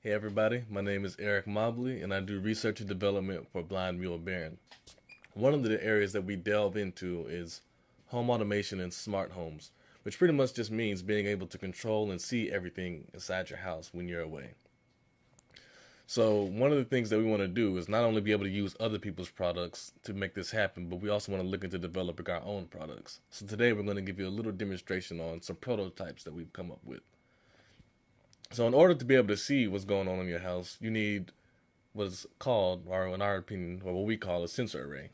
Hey everybody, my name is Eric Mobley and I do research and development for BlindMule Baron. One of the areas that we delve into is home automation and smart homes, which pretty much just means being able to control and see everything inside your house when you're away. So one of the things that we want to do is not only be able to use other people's products to make this happen, but we also want to look into developing our own products. So today we're going to give you a little demonstration on some prototypes that we've come up with. So in order to be able to see what's going on in your house, you need what's called, or in our opinion, or what we call a sensor array.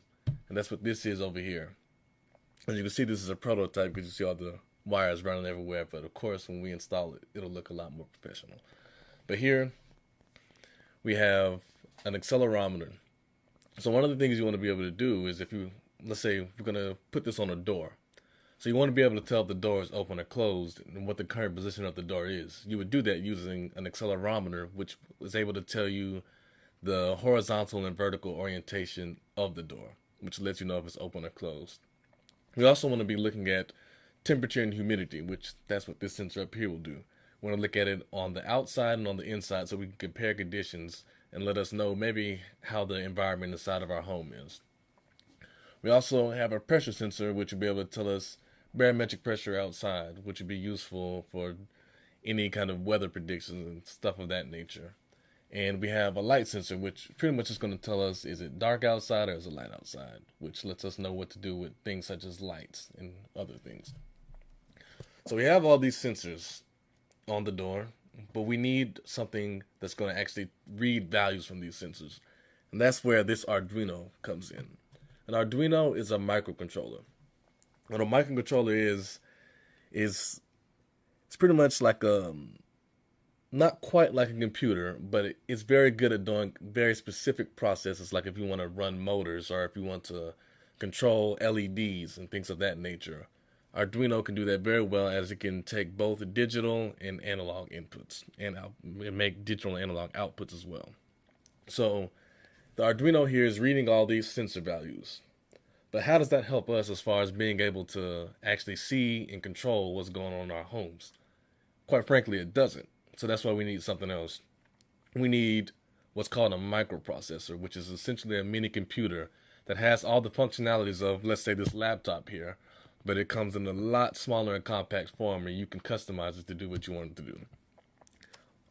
And that's what this is over here. As you can see, this is a prototype because you see all the wires running everywhere. But of course, when we install it, it'll look a lot more professional. But here we have an accelerometer. So one of the things you want to be able to do is if you, let's say, we're going to put this on a door. So you want to be able to tell if the door is open or closed and what the current position of the door is. You would do that using an accelerometer, which is able to tell you the horizontal and vertical orientation of the door, which lets you know if it's open or closed. We also want to be looking at temperature and humidity, which that's what this sensor up here will do. We want to look at it on the outside and on the inside so we can compare conditions and let us know maybe how the environment inside of our home is. We also have a pressure sensor, which will be able to tell us barometric pressure outside, which would be useful for any kind of weather predictions and stuff of that nature. And we have a light sensor, which pretty much is going to tell us is it dark outside or is it light outside, which lets us know what to do with things such as lights and other things. So we have all these sensors on the door, but we need something that's going to actually read values from these sensors. And that's where this Arduino comes in. An Arduino is a microcontroller. What a microcontroller is it's pretty much like not quite like a computer, but it's very good at doing very specific processes, like if you want to run motors or if you want to control LEDs and things of that nature. Arduino can do that very well, as it can take both digital and analog inputs and make digital and analog outputs as well. So the Arduino here is reading all these sensor values. But how does that help us as far as being able to actually see and control what's going on in our homes? Quite frankly, it doesn't. So that's why we need something else. We need what's called a microprocessor, which is essentially a mini computer that has all the functionalities of, let's say, this laptop here, but it comes in a lot smaller and compact form, and you can customize it to do what you want it to do.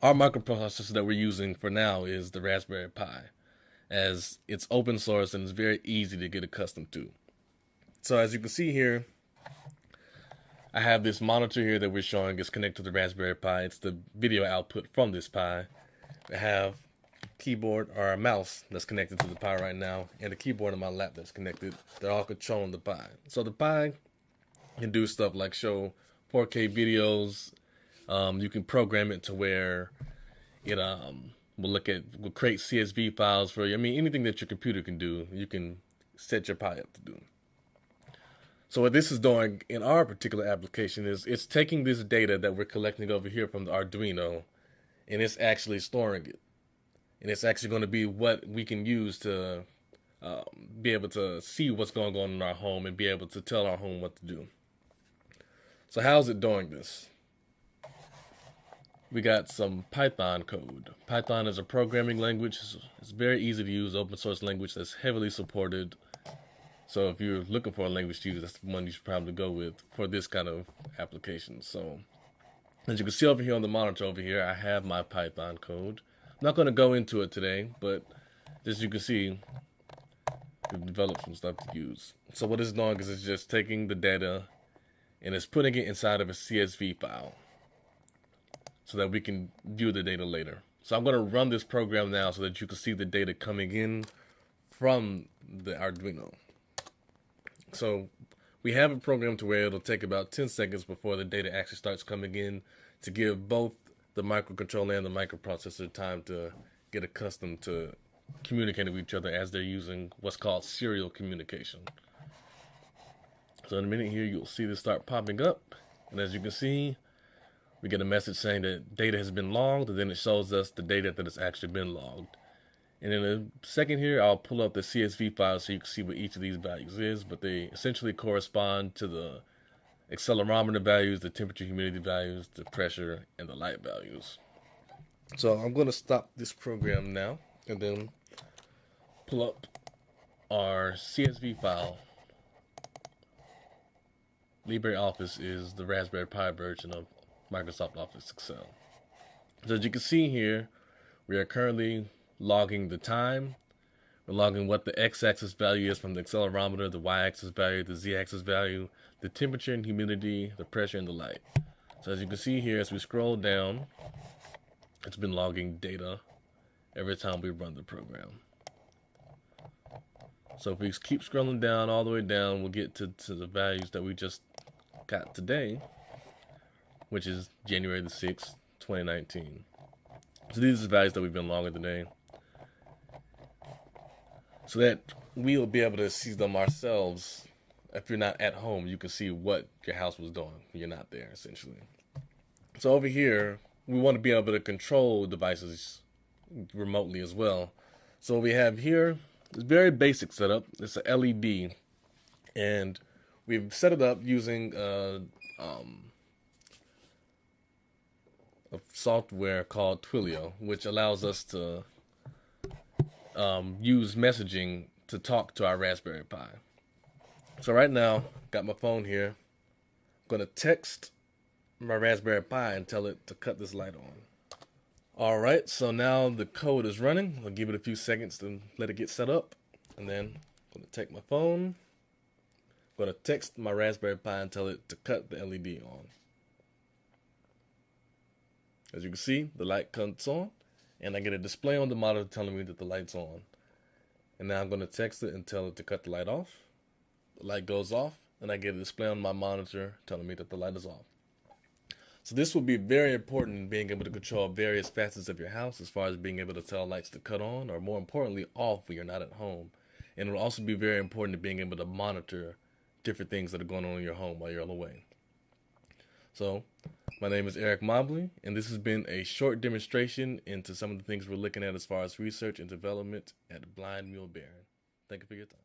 Our microprocessor that we're using for now is the Raspberry Pi, as it's open source and it's very easy to get accustomed to. So as you can see here, I have this monitor here that we're showing is connected to the Raspberry Pi. It's the video output from this Pi. I have a keyboard or a mouse that's connected to the Pi right now, and a keyboard on my lap that's connected. They're all controlling the Pi. So the Pi can do stuff like show 4K videos. You can program it to where it will create CSV files for you. I mean, anything that your computer can do, you can set your Pi up to do. So what this is doing in our particular application is it's taking this data that we're collecting over here from the Arduino, and it's actually storing it. And it's actually going to be what we can use to be able to see what's going on in our home and be able to tell our home what to do. So how is it doing this? We got some Python code. Python is a programming language. It's very easy to use, open source language that's heavily supported. So if you're looking for a language to use, that's the one you should probably go with for this kind of application. So as you can see over here on the monitor over here, I have my Python code. I'm not going to go into it today, but as you can see, we've developed some stuff to use. So what it's doing is it's just taking the data and it's putting it inside of a CSV file so that we can view the data later. So I'm going to run this program now so that you can see the data coming in from the Arduino. So we have a program to where it'll take about 10 seconds before the data actually starts coming in to give both the microcontroller and the microprocessor time to get accustomed to communicating with each other as they're using what's called serial communication. So in a minute here, you'll see this start popping up. And as you can see, we get a message saying that data has been logged, and then it shows us the data that has actually been logged. And in a second here, I'll pull up the CSV file so you can see what each of these values is, but they essentially correspond to the accelerometer values, the temperature, humidity values, the pressure, and the light values. So I'm going to stop this program now and then pull up our CSV file. LibreOffice is the Raspberry Pi version of Microsoft Office Excel. So as you can see here, we are currently logging the time. We're logging what the x-axis value is from the accelerometer, the y-axis value, the z-axis value, the temperature and humidity, the pressure, and the light. So as you can see here, as we scroll down, it's been logging data every time we run the program. So if we keep scrolling down all the way down, we'll get to the values that we just got today, which is January the 6th, 2019. So these are the values that we've been logging today, so that we'll be able to see them ourselves. If you're not at home, you can see what your house was doing when you're not there, essentially. So over here, we want to be able to control devices remotely as well. So what we have here is very basic setup. It's a LED, and we've set it up using a software called Twilio, which allows us to use messaging to talk to our Raspberry Pi. So right now, got my phone here. I'm going to text my Raspberry Pi and tell it to cut this light on. Alright, so now the code is running. I'll give it a few seconds to let it get set up. And then I'm going to take my phone. I'm going to text my Raspberry Pi and tell it to cut the LED on. As you can see, the light comes on, and I get a display on the monitor telling me that the light's on. And now I'm going to text it and tell it to cut the light off. The light goes off, and I get a display on my monitor telling me that the light is off. So this will be very important in being able to control various facets of your house, as far as being able to tell lights to cut on, or more importantly, off when you're not at home. And it will also be very important in being able to monitor different things that are going on in your home while you're away. So, my name is Eric Mobley, and this has been a short demonstration into some of the things we're looking at as far as research and development at BlindMule. Thank you for your time.